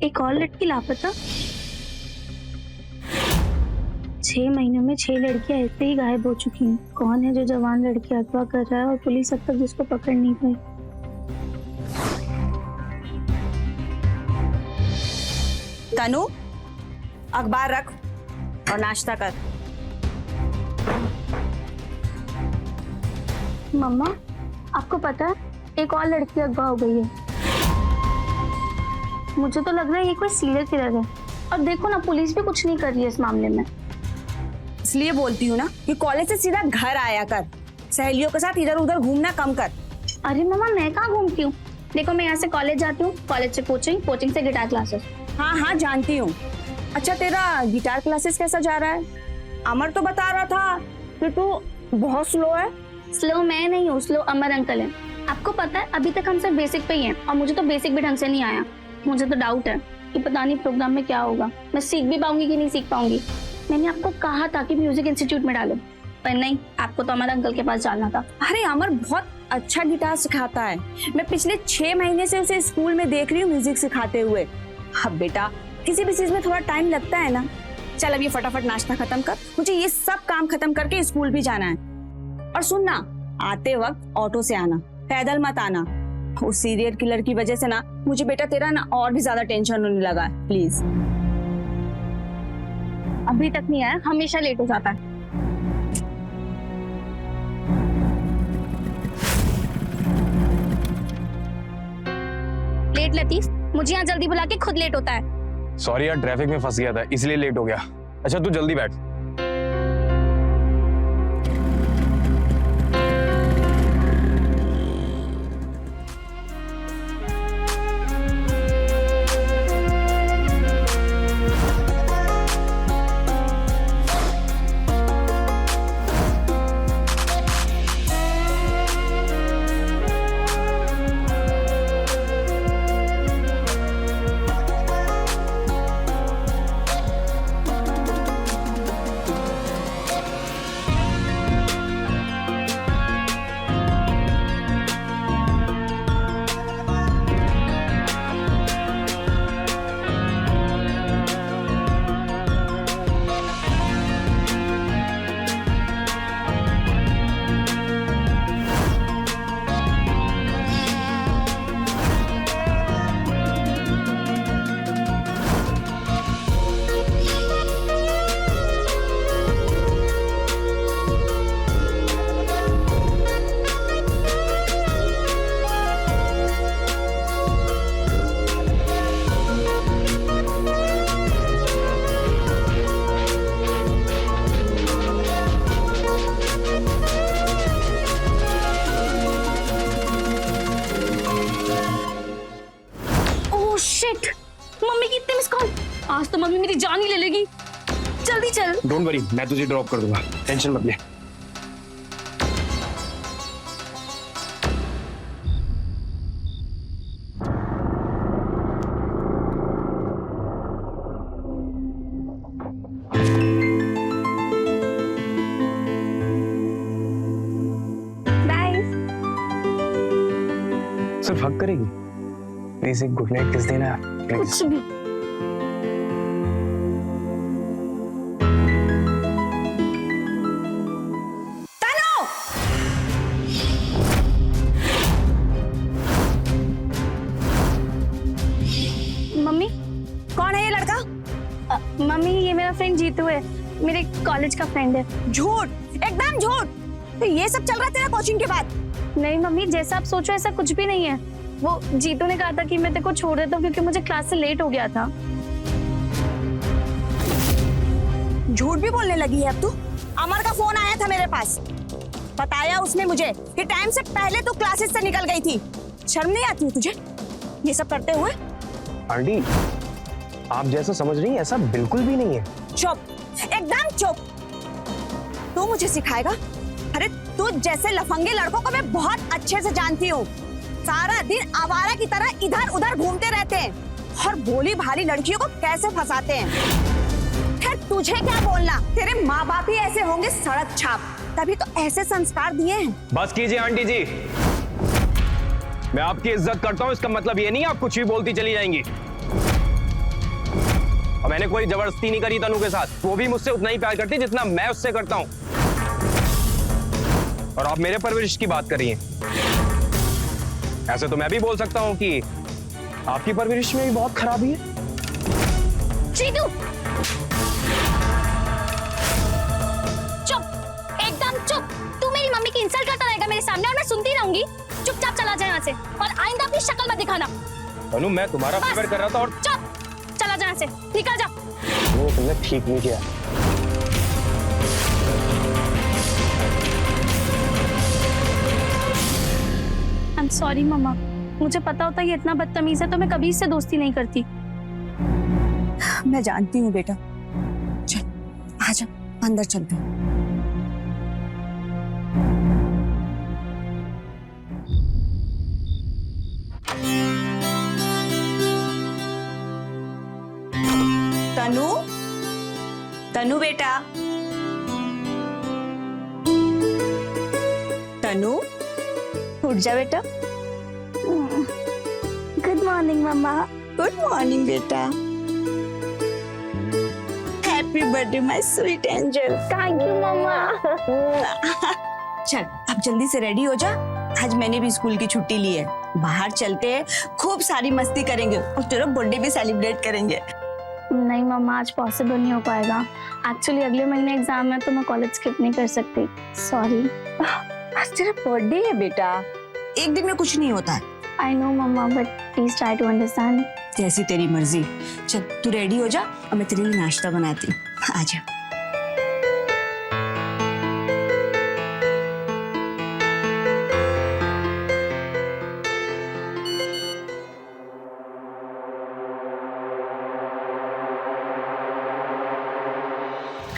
एक और लड़की लापता। 6 महीने में 6 लड़कियां ऐसे ही गायब हो चुकी हैं। कौन है जो जवान लड़की अगवा कर रहा है और पुलिस अब तक जिसको पकड़ नहीं पाई? तनु, अखबार रख और नाश्ता कर। मम्मा, आपको पता है एक और लड़की अगवा हो गई है। मुझे तो लग रहा है ये कोई सीरियल किलर है। और देखो ना, पुलिस भी कुछ नहीं कर रही है इस मामले में। इसलिए बोलती हूँ ना कि कॉलेज से सीधा घर आया कर, सहेलियों के साथ इधर उधर घूमना कम कर। अरे मम्मा, मैं कहाँ घूमती हूँ? देखो, मैं यहाँ से कॉलेज जाती हूँ, कॉलेज से कोचिंग, कोचिंग से गिटार क्लासेस। हाँ हाँ जानती हूँ। अच्छा, तेरा गिटार क्लासेस कैसा जा रहा है? अमर तो बता रहा था कि तू बहुत स्लो है। स्लो मैं नहीं हूँ, स्लो अमर अंकल है। आपको पता है अभी तक हम सब बेसिक पे ही हैं और मुझे तो बेसिक भी ढंग से नहीं आया। मुझे तो डाउट है कि पता नहीं प्रोग्राम में क्या होगा, मैं सीख भी पाऊंगी कि नहीं सीख पाऊंगी। मैंने आपको कहा था कि म्यूजिक इंस्टीट्यूट में डालो, पर नहीं, आपको तो अमर अंकल के पास जाना था। अरे अमर बहुत अच्छा गिटार सिखाता है। मैं पिछले 6 महीने से उसे स्कूल में देख रही हूँ म्यूजिक सिखाते हुए। अब बेटा, किसी भी चीज में थोड़ा टाइम लगता है ना। चल अब ये फटाफट नाश्ता खत्म कर, मुझे ये सब काम खत्म करके स्कूल भी जाना है। और सुन ना, आते वक्त ऑटो से आना, पैदल मत आना। उस सीरियल किलर की वजह से ना मुझे बेटा तेरा ना और भी ज्यादा टेंशन होने लगा है। प्लीज। अभी तक नहीं आया, हमेशा लेट हो जाता है। लेट लतीफ, मुझे यहाँ जल्दी बुला के खुद लेट होता है। सॉरी यार, ट्रैफिक में फंस गया था इसलिए लेट हो गया। अच्छा तू जल्दी बैठ। मम्मी की इतने मिस कॉल, आज तो मम्मी मेरी जान ही ले लेगी। जल्दी चल। डोंट वरी, मैं तुझे ड्रॉप कर दूंगा, टेंशन मत ले। बाय। सिर्फ हक करेगी? प्लीज एक गुड नाइट किस देना, प्लीज। कुछ भी। मम्मी, कौन है ये लड़का? मम्मी ये मेरा फ्रेंड जीतू है, मेरे कॉलेज का फ्रेंड है। झूठ, एकदम झूठ। तो ये सब चल रहा है तेरा कोचिंग के बाद? नहीं मम्मी, जैसा आप सोचो ऐसा कुछ भी नहीं है। वो जीतू ने कहा था कि मैं तेरे को छोड़ देता हूँ क्योंकि मुझे क्लास से लेट हो गया था। झूठ भी बोलने लगी है अब तू। अमर का फोन आया था मेरे पास, बताया उसने मुझे कि टाइम से पहले तू क्लासेस से निकल गई थी। शर्म नहीं आती है तुझे ये सब करते हुए? आंटी, आप जैसा समझ रही हैं ऐसा बिल्कुल भी नहीं है। चुप, एकदम चुप। तू मुझे सिखाएगा? अरे तू जैसे लफंगे लड़कों को मैं बहुत अच्छे से जानती हूँ। सारा दिन आवारा की तरह इधर उधर घूमते रहते हैं और भोली भाली लड़कियों को कैसे फंसाते हैं। खैर तुझे क्या बोलना, तेरे माँ बाप ही ऐसे होंगे सड़क छाप, तभी तो ऐसे संस्कार दिए हैं। बस कीजिए आंटी जी। मैं आपकी इज्जत करता हूं, इसका मतलब ये नहीं आप कुछ भी बोलती चली जाएंगी। और मैंने कोई जबरदस्ती नहीं करी तनु के साथ, वो भी मुझसे उतना ही प्यार करती जितना मैं उससे करता हूं। और आप मेरे परवरिश की बात कर रही हैं। ऐसे तो मैं भी बोल सकता हूं कि आपकी परवरिश में भी बहुत खराबी है। चीतू, चुप, एकदम चुप। तू मेरी मम्मी की इंसल्ट करता रहेगा मेरे सामने और मैं सुनती रहूंगी। चुपचाप चला जा यहाँ से और आइंदा अपनी शक्ल मत दिखाना। तनु, मैं तुम्हारा फेवर कर रहा था और चुप, चला जा यहाँ से, निकल जा। वो तुमने ठीक नहीं किया। आई एम सॉरी मम्मा, मुझे पता होता ये इतना बदतमीज है तो मैं कभी इससे दोस्ती नहीं करती। मैं जानती हूँ बेटा, चल आजा अंदर चलते हैं। तनु, तनु बेटा, तनु उठ जा बेटा। Good morning mama. Good morning बेटा। Happy birthday my sweet angel. Thank you mama. चल अब जल्दी से रेडी हो जा, आज मैंने भी स्कूल की छुट्टी ली है। बाहर चलते हैं, खूब सारी मस्ती करेंगे और तेरा बर्थडे भी सेलिब्रेट करेंगे। नहीं मम्मा, आज पॉसिबल नहीं हो पाएगा। एक्चुअली अगले महीने एग्जाम है तो मैं कॉलेज स्किप नहीं कर सकती। सॉरी। आज तेरा बर्थडे है बेटा, एक दिन में कुछ नहीं होता है। I know mamma, but please try to understand. जैसी तेरी मर्जी। चल तू रेडी हो जा और मैं तेरे लिए नाश्ता बनाती हूँ। आजा।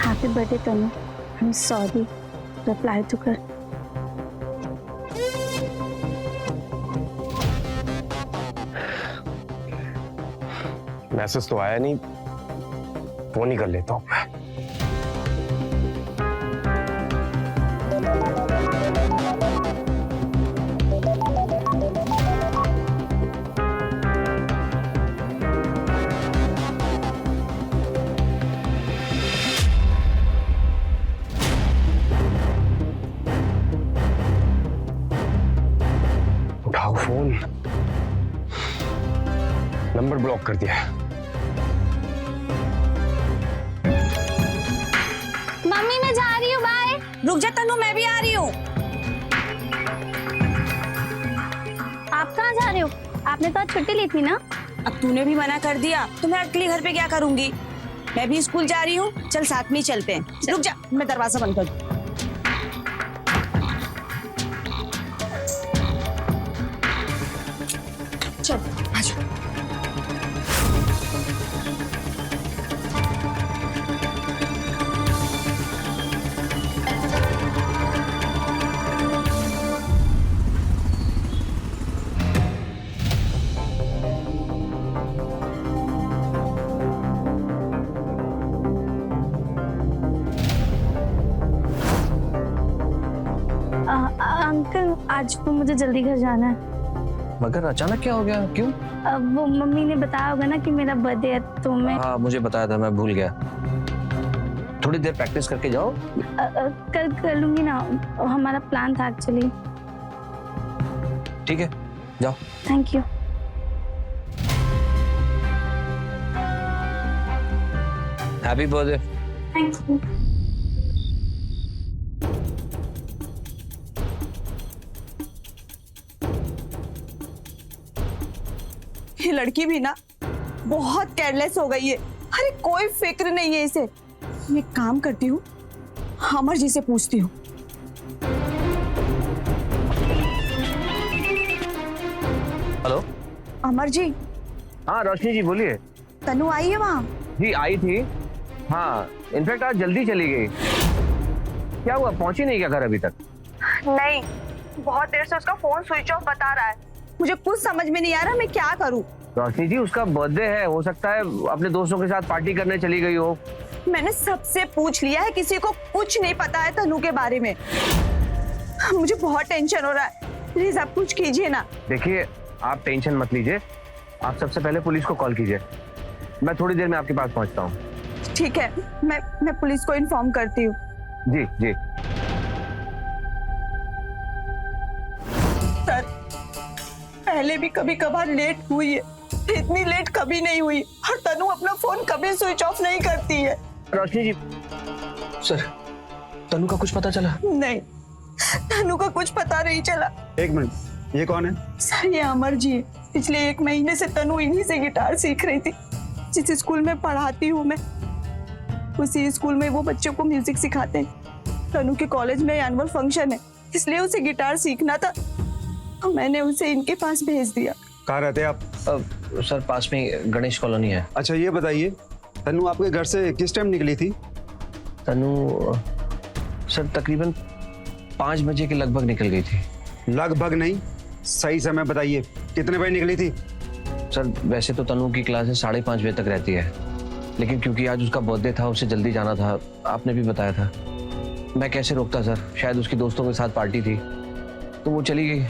Happy birthday Tanu. I am sorry, reply तो कर। मैसेज तो आया नहीं, फोन ही कर लेता हूँ। उठाओ फोन, नंबर ब्लॉक कर दिया। मम्मी मैं जा रही हूँ, बाय। रुक जा तनु, मैं भी आ रही हूँ। आप कहाँ जा रहे हो? आपने तो आज छुट्टी ली थी ना? अब तूने भी मना कर दिया तो मैं अकेले घर पे क्या करूंगी। मैं भी स्कूल जा रही हूँ, चल साथ में ही चलते हैं। रुक जा, मैं दरवाजा बंद कर दूं। चल आजा। अंकल, आज को मुझे जल्दी घर जाना है। मगर अचानक क्या हो गया, क्यों? वो मम्मी ने बताया होगा ना कि मेरा बर्थडे है तो मैं हाँ मुझे बताया था, मैं भूल गया। थोड़ी देर प्रैक्टिस करके जाओ। कल कर लूंगी ना, हमारा प्लान था एक्चुअली। ठीक है जाओ। Thank you. Happy birthday. Thank you. ये लड़की भी ना बहुत केयरलेस हो गई है। अरे कोई फिक्र नहीं है इसे। मैं एक काम करती हूँ, अमर जी से पूछती हूँ। हेलो अमर जी, हाँ रोशनी जी बोलिए। तनु आई है वहाँ? जी आई थी, हाँ इनफैक्ट आज जल्दी चली गई। क्या हुआ, पहुंची नहीं क्या घर अभी तक? नहीं, बहुत देर से उसका फोन स्विच ऑफ बता रहा है। मुझे कुछ समझ में नहीं आ रहा मैं क्या करूं। रोशनी जी उसका बर्थडे है, हो सकता है अपने दोस्तों के साथ पार्टी करने चली गई हो। मैंने सबसे पूछ लिया है, किसी को कुछ नहीं पता है तनु के बारे में। मुझे बहुत टेंशन हो रहा है। प्लीज आप कुछ कीजिए ना। देखिए, आप टेंशन मत लीजिए, आप सबसे पहले पुलिस को कॉल कीजिए। मैं थोड़ी देर में आपके पास पहुंचता हूँ। ठीक है, मैं पुलिस को इन्फॉर्म करती हूँ। जी जी। सर, पहले भी कभी कभार लेट हुई है, इतनी लेट कभी नहीं हुई। और तनु अपना फोन कभी स्विच ऑफ नहीं करती है। रोशनी जी, सर तनु का कुछ पता चला? नहीं, तनु का कुछ पता नहीं चला। एक मिनट, ये कौन है? सर, ये अमर जी है। पिछले 1 महीने से तनु इन्हीं से गिटार सीख रही थी। जिस स्कूल में पढ़ाती हूँ मैं, उसी स्कूल में वो बच्चों को म्यूजिक सिखाते हैं। तनु के कॉलेज में एनुअल फंक्शन है, इसलिए उसे गिटार सीखना था, तो मैंने उसे इनके पास भेज दिया। कहाँ रहते हैं आप? सर पास में गणेश कॉलोनी है। अच्छा ये बताइए, तन्नू आपके घर से किस टाइम निकली थी? तनु सर तकरीबन 5 बजे के लगभग निकल गई थी। लगभग नहीं, सही समय बताइए, कितने बजे निकली थी? सर वैसे तो तनु की क्लासेस 5:30 बजे तक रहती है, लेकिन क्योंकि आज उसका बर्थडे था, उसे जल्दी जाना था, आपने भी बताया था। मैं कैसे रोकता सर, शायद उसकी दोस्तों के साथ पार्टी थी तो वो चली गई।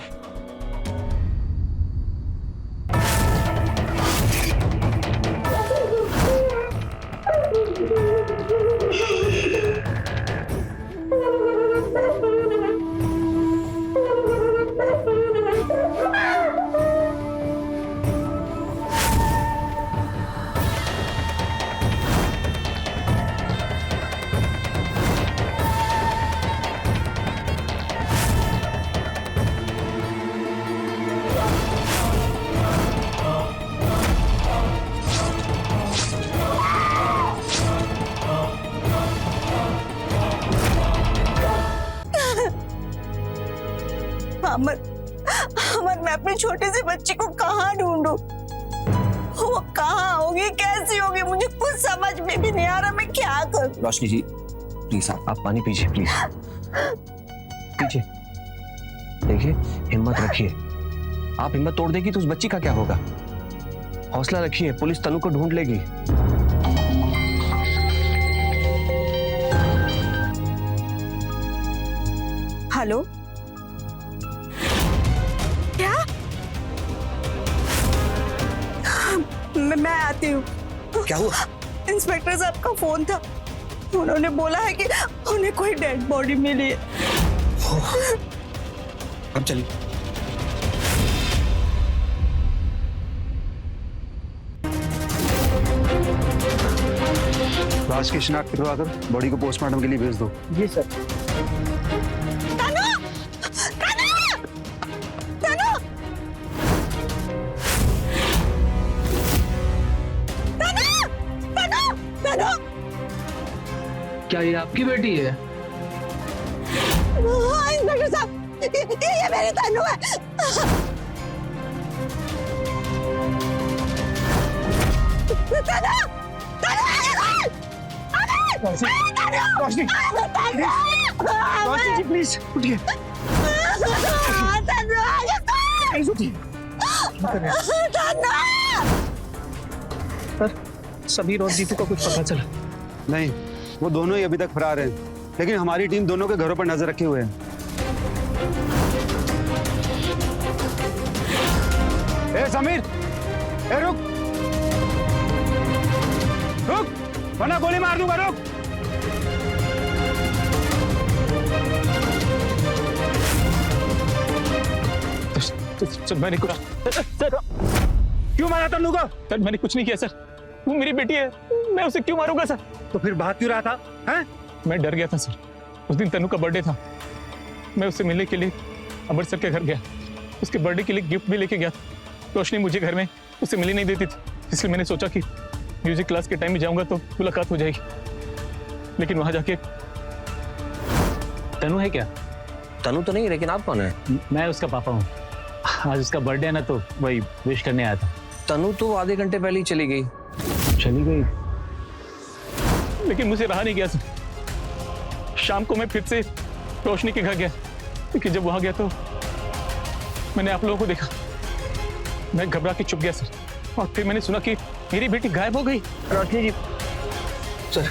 अमर, मैं अपने छोटे से बच्चे को कहाँ ढूंढूं? वो कहाँ होगी, कैसी होगी, मुझे कुछ समझ में भी नहीं आ रहा। मैं क्या करूं? रोशनी जी प्लीज आप पानी पीजिए, प्लीज पीजिए। देखिए हिम्मत रखिए, आप हिम्मत तोड़ देगी तो उस बच्ची का क्या होगा? हौसला रखिए, पुलिस तनु को ढूंढ लेगी। हेलो, क्या? मैं आती हूँ। क्या हुआ? इंस्पेक्टर साहब का फोन था, उन्होंने बोला है कि उन्हें कोई डेड बॉडी मिली है। अब चलिए। लाश की शिनाख्त करवाकर बॉडी को पोस्टमार्टम के लिए भेज दो। जी सर। क्या ये आपकी बेटी है? इंस्पेक्टर साहब, ये मेरी तनु है। रोशनी जी प्लीज उठिए। सर समीर और जीतू का कुछ पता चला? नहीं, वो दोनों ही अभी तक फरार हैं, लेकिन हमारी टीम दोनों के घरों पर नजर रखे हुए है। ए समीर, ए रुक रुक, वरना गोली मार दूंगा, रुक। सर मैंने कुछ सर क्यों मारा तन्नू को? सर मैंने कुछ नहीं किया सर, वो मेरी बेटी है, मैं उसे क्यों मारूंगा सर? तो फिर भाग क्यों रहा था? हैं? मैं डर गया था सर, उस दिन तनु का बर्थडे था, मैं उससे मिलने के लिए अमर सर के घर गया, उसके बर्थडे के लिए गिफ्ट भी लेके गया था। रोशनी मुझे घर में उससे मिलने नहीं देती थी, इसलिए मैंने सोचा कि म्यूजिक क्लास के टाइम में जाऊंगा तो मुलाकात हो जाएगी, लेकिन वहां जाके तनु है क्या? तनु तो नहीं, लेकिन आप कौन है? मैं उसका पापा हूँ। आज उसका बर्थडे है ना, तो वही विश करने आया था। तनु तो आधे घंटे पहले ही चली गई। चली गई? लेकिन मुझे रहा नहीं गया सर। शाम को मैं फिर से रोशनी के घर गया, लेकिन जब वहां गया तो मैंने आप लोगों को देखा, मैं घबरा के चुप गया सर, और फिर मैंने सुना कि मेरी बेटी गायब हो गई। रोशनी जी सर,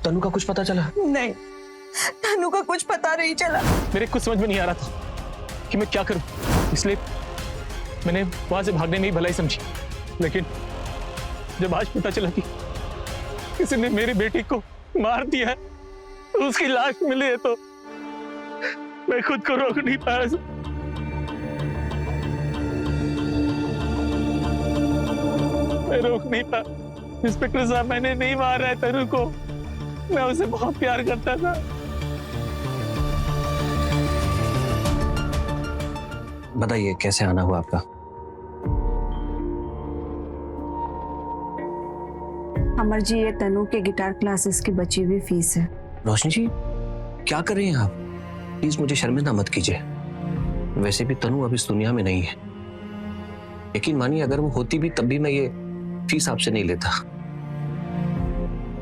तनु का कुछ पता चला? नहीं, तनु का कुछ पता नहीं चला। मेरे कुछ समझ में नहीं आ रहा था, कि मैं क्या करूं, इसलिए मैंने वहां से भागने में ही भलाई समझी। लेकिन जब आज पता चला कि किसी ने मेरी बेटी को मार दिया है, तो उसकी लाश मिली है, तो मैं खुद को रोक नहीं पाया। मैं रोक नहीं पाया। इंस्पेक्टर साहब, मैंने नहीं मारा है तनु को, मैं उसे बहुत प्यार करता था। बताइए कैसे आना हुआ आपका? अमर जी, ये तनु के गिटार क्लासेस की बची हुई फीस है। रोशनी जी, क्या कर रही हैं आप? प्लीज मुझे शर्मिंदा मत कीजिए। वैसे भी तनु अब इस दुनिया में नहीं है। यकीन मानिए, अगर वो होती भी तब भी मैं ये फीस आपसे नहीं लेता।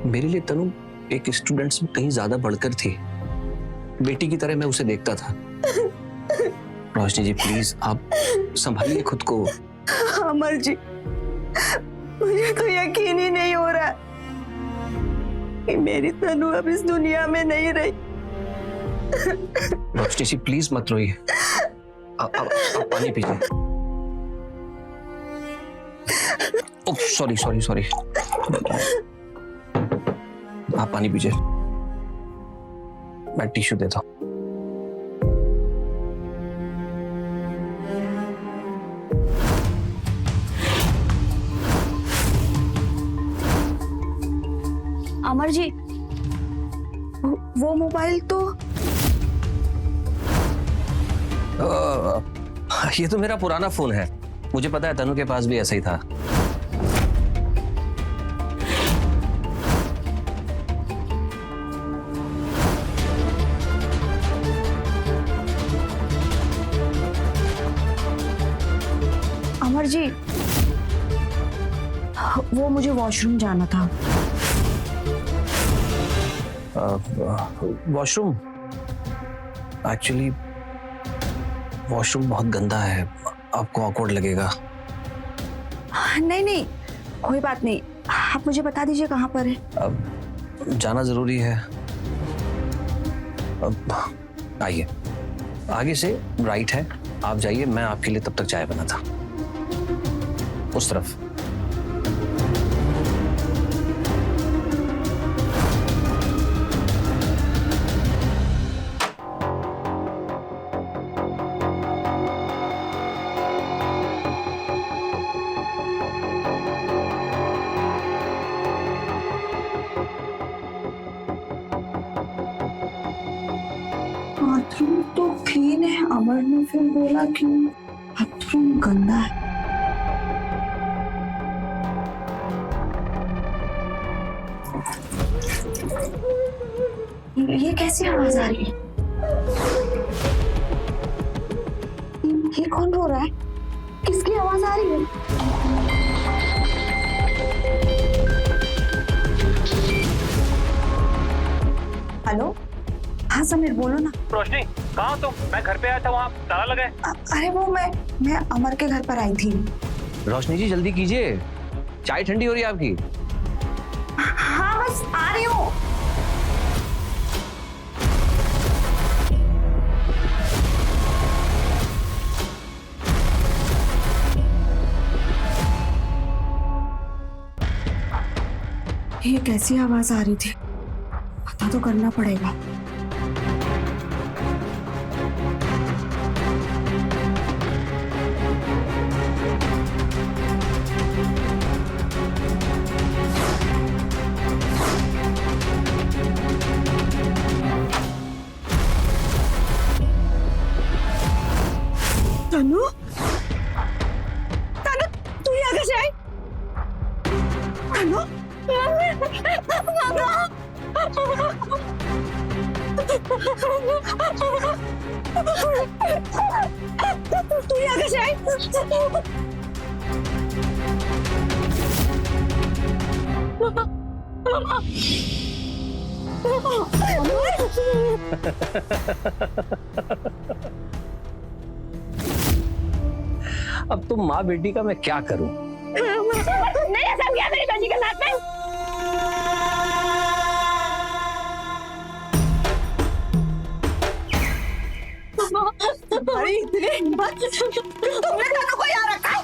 मेरे लिए तनु एक स्टूडेंट से कहीं ज्यादा बढ़कर थी। बेटी की तरह मैं उसे देखता था। रोशनी जी, प्लीज आप संभालिए खुद को। अमर जी, मुझे तो यकीन ही नहीं हो रहा कि मेरी तनु अब इस दुनिया में नहीं रही। रोशनी जी, प्लीज मत रोइए। आप पानी पीजिए। सॉरी सॉरी सॉरी, आप पानी पीजिए, मैं टिश्यू देता हूं। अमर जी, वो मोबाइल तो ये तो मेरा पुराना फोन है। मुझे पता है तनु के पास भी ऐसा ही था। अमर जी, वो मुझे वॉशरूम जाना था। वॉशरूम? एक्चुअली वॉशरूम बहुत गंदा है, आपको ऑकवर्ड लगेगा। नहीं नहीं, कोई बात नहीं, आप मुझे बता दीजिए कहाँ पर है। अब जाना जरूरी है। अब आइए, आगे से राइट है, आप जाइए। मैं आपके लिए तब तक चाय बना था। उस तरफ। बाथरूम तो क्लीन है, अमर ने फिर बोला कि बाथरूम गंदा है। ये कैसी आवाज आ रही है? ये कौन रो रहा है? किसकी आवाज आ रही है? हेलो, हाँ समीर, बोलो ना। रोशनी, कहाँ तुम? मैं घर पे आया था, वहाँ ताला लगा है। अरे वो मैं अमर के घर पर आई थी। रोशनी जी, जल्दी कीजिए, चाय ठंडी हो रही है आपकी। हाँ बस आ रही हूँ। ये कैसी आवाज आ रही थी? पता तो करना पड़ेगा। तनु, तनु, तू यहाँ कैसे आई? तनु, तू यहाँ कैसे आई? अब तो माँ बेटी का मैं क्या करूं? नहीं, ऐसा क्या मेरी बेटी के साथ में? तुम्हारी इतनी हिम्मत, तुमने तनु को यहाँ रखा है?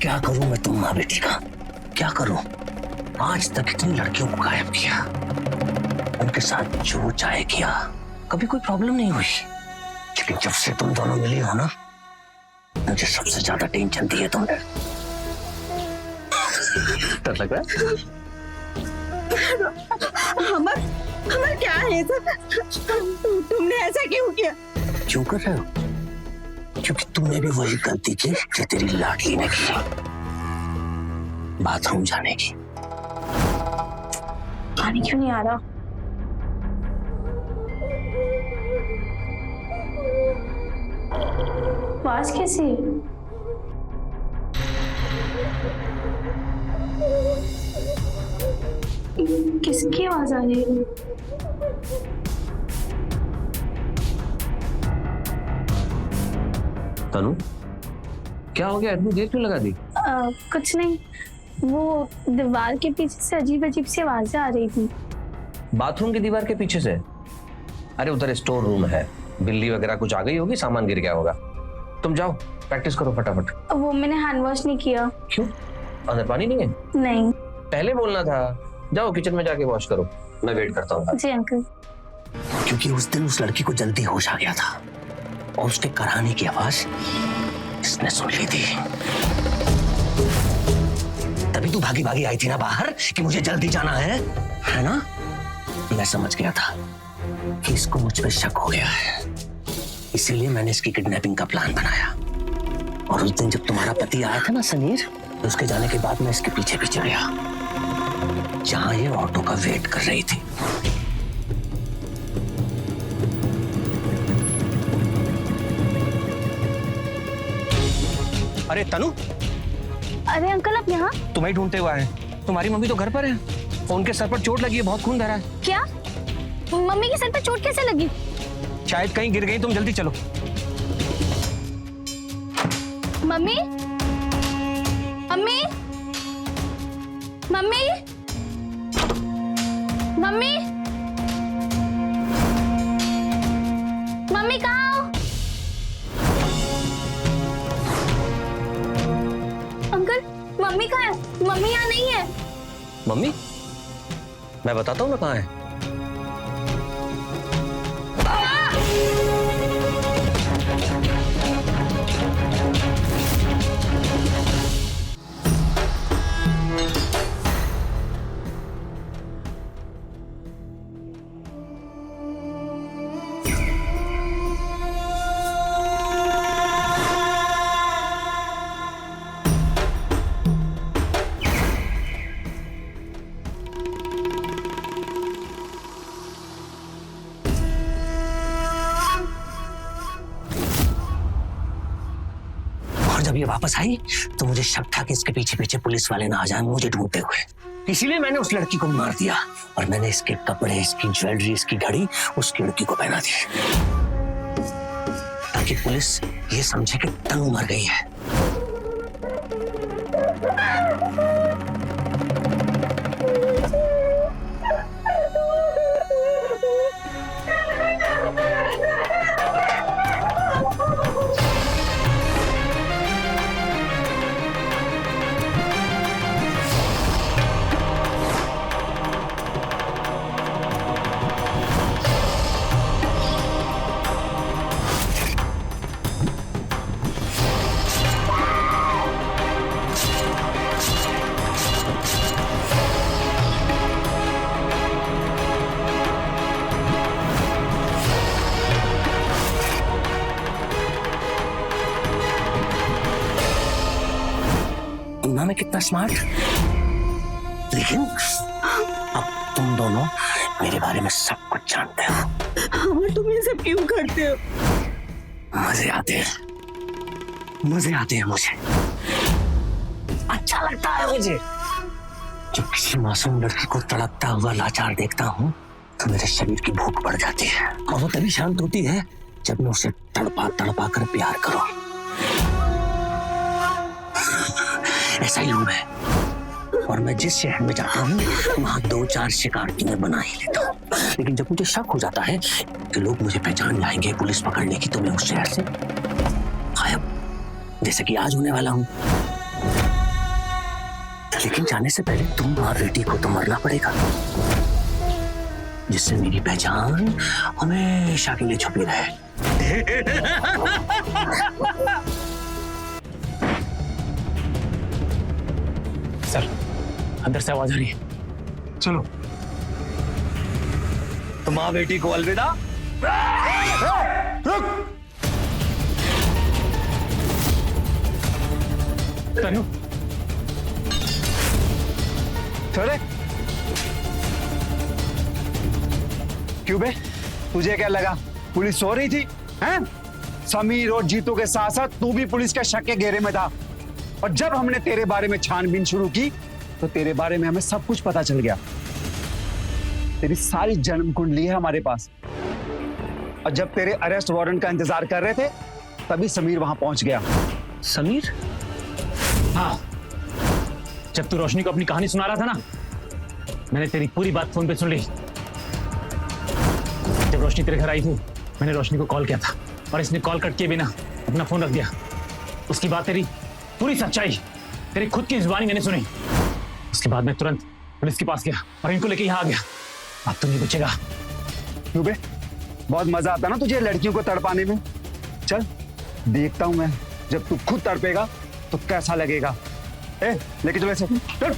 क्या करूं मैं तुम माँ बेटी का, क्या करूं? आज तक इतनी लड़कियों को गायब किया, उनके साथ जो चाहे किया, कभी कोई प्रॉब्लम नहीं हुई। लेकिन जब से तुम दोनों मिली हो ना, मुझे सबसे ज्यादा टेंशन दी है तुमने। डर लग रहा है? अमर, अमर क्या है सब? तुमने ऐसा क्यों किया? क्यों कर रहे हो? क्योंकि तुमने भी वही गलती की जो तेरी लाडली ने की, बाथरूम जाने की। पानी क्यों नहीं आ रहा? आवाज कैसी है? किसकी आवाज आ रही है? तनु, क्या हो गया? इतनी देर क्यों लगा दी? कुछ नहीं, वो दीवार के पीछे से अजीब अजीब सी आवाजें आ रही थी। बाथरूम की दीवार के पीछे से? अरे उधर स्टोर रूम है, बिल्ली वगैरह कुछ आ गई होगी, सामान गिर गया होगा। तुम जाओ प्रैक्टिस करो फटाफट। वो मैंने हैंड वॉश नहीं किया। क्यों? अंदर पानी नहीं है? नहीं। पहले बोलना था। जाओ किचन में जाके वॉश करो, मैं वेट करता हूँ। जी अंकल। क्योंकि उस दिन उस लड़की को जल्दी होश आ गया था और उसके कराने की आवाज इसने सुन ली थी। तभी तू भागी भागी आई थी ना बाहर कि मुझे जल्दी जाना है ना? मैं समझ गया था कि इसको मुझ पे शक हो गया है, इसीलिए मैंने इसकी किडनैपिंग का प्लान बनाया। और उस दिन जब तुम्हारा पति आया था ना समीर, तो उसके जाने के बाद मैं इसके पीछे पीछे गया जहां ये ऑटो का वेट कर रही थी। अरे तनु, अरे अंकल आप यहाँ? तुम्हें ढूंढते हुए आए। तुम्हारी मम्मी तो घर पर है, उनके सर पर चोट लगी है, बहुत खून बह रहा है। क्या? मम्मी के सर पे चोट कैसे लगी? शायद कहीं गिर गई, तुम जल्दी चलो। Mummy, mummy, mummy, mummy, mummy कहाँ हो? अंकल मम्मी कहाँ है? मम्मी यहाँ नहीं है। मम्मी? मैं बताता हूँ ना कहाँ है। जब ये वापस आई तो मुझे शक था कि इसके पीछे पीछे पुलिस वाले ना आ जाएं मुझे ढूंढते हुए, इसीलिए मैंने उस लड़की को मार दिया और मैंने इसके कपड़े, इसकी ज्वेलरी, इसकी घड़ी उस लड़की को पहना दी ताकि पुलिस ये समझे कि तनु मर गई है। मैं कितना स्मार्ट, लेकिन अब तुम दोनों मेरे बारे में सब कुछ जानते हो। अमर तुम ये सब क्यों करते हो? मजे आते हैं, मजे आते हैं मुझे, अच्छा लगता है मुझे। जब किसी मासूम लड़की को तड़पता हुआ लाचार देखता हूँ तो मेरे शरीर की भूख बढ़ जाती है, और वो तभी शांत होती है जब मैं उसे तड़पा तड़पा कर प्यार करूं। ऐसा ही हूं मैं, और मैं जिस शहर में जाता हूँ वहां 2-4 शिकार की मैं बना ही लेता हूँ। लेकिन जब मुझे शक हो जाता है कि लोग मुझे पहचान लाएंगे पुलिस पकड़ने की, तो मैं उस शहर से गायब, जैसे कि आज होने वाला हूँ। लेकिन जाने से पहले तुम और बेटी को तो मरना पड़ेगा, जिससे मेरी पहचान हमेशा के लिए छुपी रहे। सर, अंदर से आवाज आ रही है। चलो। तो माँ बेटी को अलविदा। तनु, थोड़े क्यों बे, तुझे क्या लगा पुलिस सो रही थी? हैं? समीर और जीतू के साथ साथ तू भी पुलिस के शक के घेरे में था, और जब हमने तेरे बारे में छानबीन शुरू की तो तेरे बारे में हमें सब कुछ पता चल गया। तेरी सारी जन्म कुंडली है हमारे पास, और जब तेरे अरेस्ट वारंट का इंतजार कर रहे थे तभी समीर वहां पहुंच गया। समीर? हाँ, जब तू रोशनी को अपनी कहानी सुना रहा था ना, मैंने तेरी पूरी बात फोन पे सुन ली। जब रोशनी तेरे घर आई थी, मैंने रोशनी को कॉल किया था, और इसने कॉल कट किए बिना अपना फोन रख दिया। उसकी बात, तेरी पूरी सच्चाई तेरी खुद की जुबानी मैंने सुनी। उसके बाद मैं तुरंत पुलिस के पास गया और इनको लेके यहाँ आ गया। अब तो नहीं बचेगा। क्यों बे, बहुत मजा आता ना तुझे लड़कियों को तड़पाने में। चल देखता हूं मैं, जब तू खुद तड़पेगा तो कैसा लगेगा। ए, लेके चलो ऐसे, चल।